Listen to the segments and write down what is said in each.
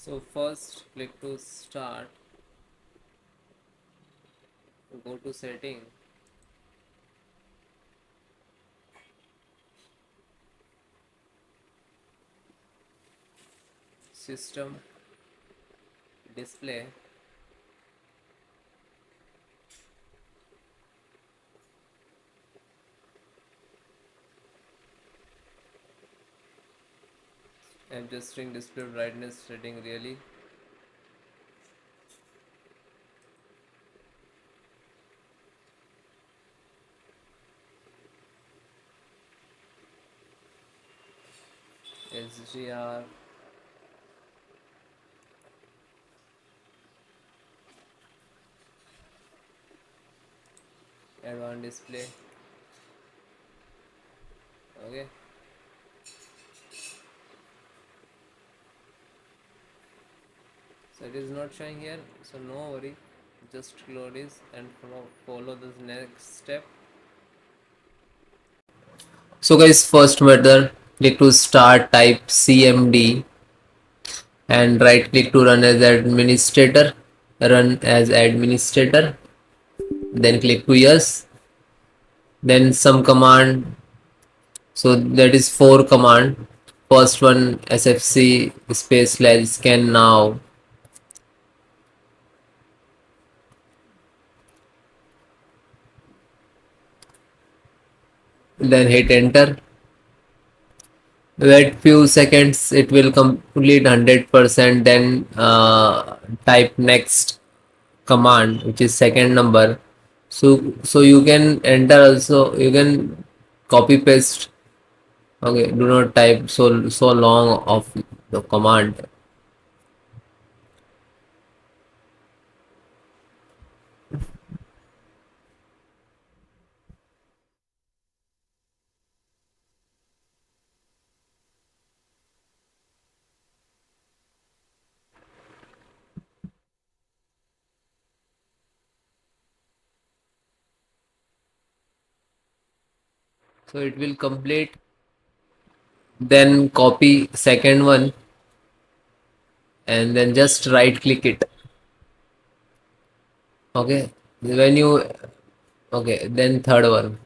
So first click to start, go to setting, system, display, adjusting display brightness setting really. HDR, advanced display. Okay, so it is not showing here, so no worry, just close this and follow this next step. So guys, first method, click to start, type CMD and right click to run as administrator, then click to yes, then some command. So that is four command. First one sfc space slash scan now, then hit enter. Wait few seconds, it will complete 100%. Then type next command, which is second number. So you can enter also. You can copy paste. Okay, do not type so long of the command. So it will complete. Then copy second one and then just right click it. Okay, when you okay, then third one.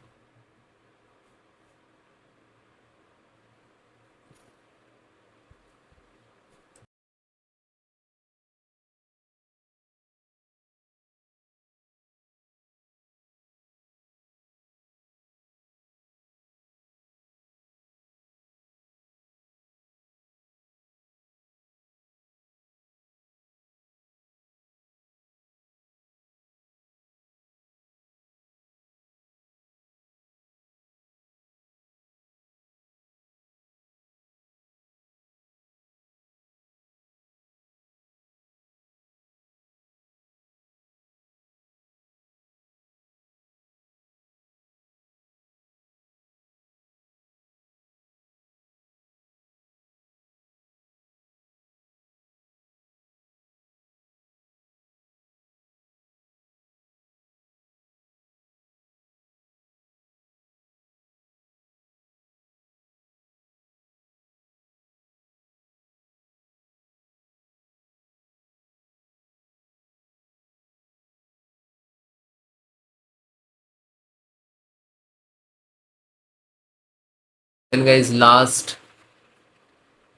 Then guys, last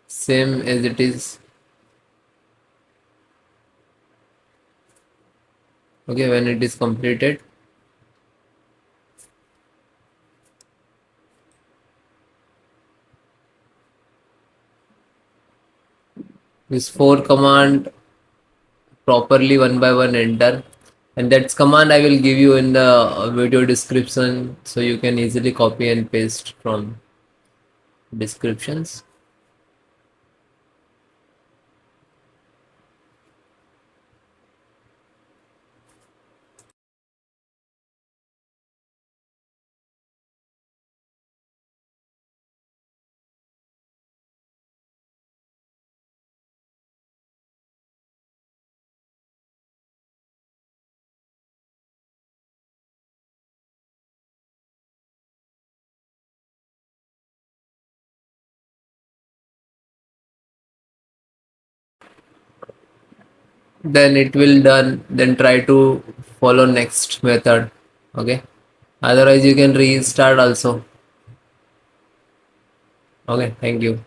same as it is. Okay, when it is completed, this four command properly one by one enter, and that's command I will give you in the video description, so you can easily copy and paste from descriptions. then it will done, then try to follow next method. Okay, otherwise you can restart also. Okay, thank you.